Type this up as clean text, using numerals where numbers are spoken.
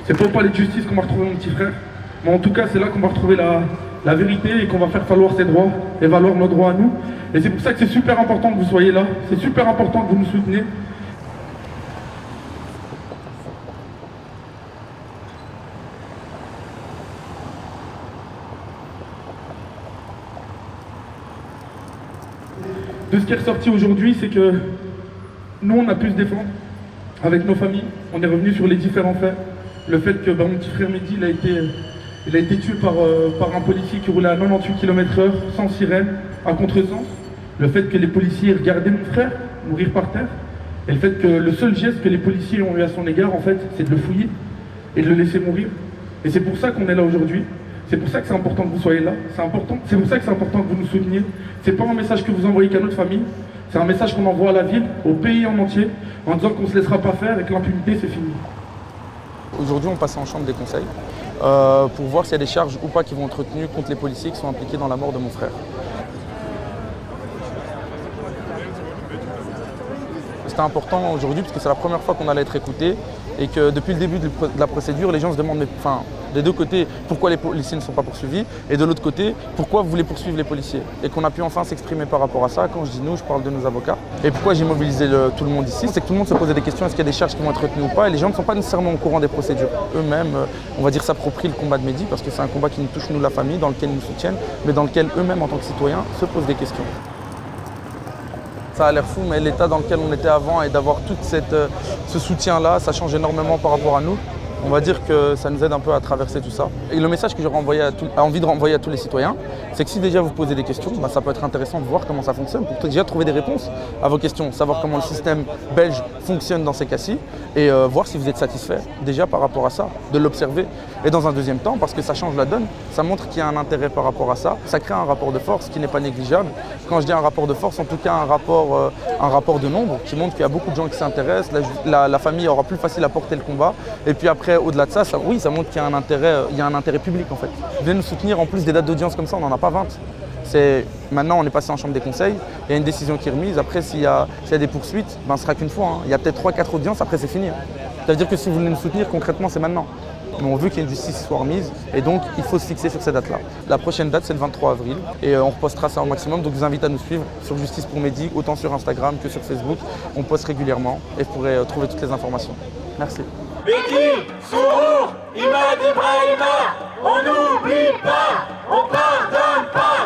C'est pas au palais de justice qu'on va retrouver mon petit frère. Mais en tout cas, c'est là qu'on va retrouver la vérité et qu'on va faire valoir ses droits et valoir nos droits à nous. Et c'est pour ça que c'est super important que vous soyez là. C'est super important que vous nous souteniez. De ce qui est ressorti aujourd'hui, c'est que nous, on a pu se défendre avec nos familles. On est revenu sur les différents faits. Le fait que mon petit frère Mehdi, il a été tué par un policier qui roulait à 98 km/h, sans sirène, à contresens. Le fait que les policiers regardaient mon frère mourir par terre. Et le fait que le seul geste que les policiers ont eu à son égard, en fait, c'est de le fouiller et de le laisser mourir. Et c'est pour ça qu'on est là aujourd'hui. C'est pour ça que c'est important que vous soyez là. C'est pour ça que c'est important que vous nous souteniez. C'est pas un message que vous envoyez qu'à notre famille. C'est un message qu'on envoie à la ville, au pays en entier, en disant qu'on ne se laissera pas faire et que l'impunité, c'est fini. Aujourd'hui, on passe en chambre des conseils pour voir s'il y a des charges ou pas qui vont être retenues contre les policiers qui sont impliqués dans la mort de mon frère. C'était important aujourd'hui parce que c'est la première fois qu'on allait être écouté et que depuis le début de la procédure, les gens se demandent, des deux côtés, pourquoi les policiers ne sont pas poursuivis et de l'autre côté, pourquoi vous voulez poursuivre les policiers. Et qu'on a pu enfin s'exprimer par rapport à ça. Quand je dis nous, je parle de nos avocats. Et pourquoi j'ai mobilisé tout le monde ici, c'est que tout le monde se posait des questions, est-ce qu'il y a des charges qui vont être retenues ou pas, et les gens ne sont pas nécessairement au courant des procédures. Eux-mêmes, on va dire, s'approprient le combat de Mehdi parce que c'est un combat qui nous touche, nous, la famille, dans lequel ils nous soutiennent, mais dans lequel eux-mêmes, en tant que citoyens, se posent des questions. Ça a l'air fou, mais l'état dans lequel on était avant et d'avoir tout ce soutien-là, ça change énormément par rapport à nous. On va dire que ça nous aide un peu à traverser tout ça. Et le message que j'aurais envie de renvoyer à tous les citoyens, c'est que si déjà vous posez des questions, ça peut être intéressant de voir comment ça fonctionne, pour déjà trouver des réponses à vos questions, savoir comment le système belge fonctionne dans ces cas-ci, et voir si vous êtes satisfait déjà par rapport à ça, de l'observer. Et dans un deuxième temps, parce que ça change la donne, ça montre qu'il y a un intérêt par rapport à ça, ça crée un rapport de force qui n'est pas négligeable. Quand je dis un rapport de force, en tout cas un rapport de nombre, qui montre qu'il y a beaucoup de gens qui s'intéressent, la famille aura plus facile à porter le combat, et puis après, au-delà de ça, oui, ça montre qu'il y a un intérêt public en fait. Venez nous soutenir, en plus des dates d'audience comme ça, on n'en a pas 20. Maintenant, on est passé en chambre des conseils, il y a une décision qui est remise. Après, s'il y a des poursuites, ce ne sera qu'une fois. Il y a peut-être 3-4 audiences, après c'est fini. Ça veut dire que si vous voulez nous soutenir, concrètement, c'est maintenant. Mais on veut qu'il y ait une justice qui soit remise, et donc il faut se fixer sur ces dates-là. La prochaine date, c'est le 23 avril, et on repostera ça au maximum. Donc je vous invite à nous suivre sur Justice pour Mehdi, autant sur Instagram que sur Facebook. On poste régulièrement, et vous pourrez trouver toutes les informations. Merci. Mehdi, Sourou, Imad Ibrahima, on n'oublie pas, on pardonne pas.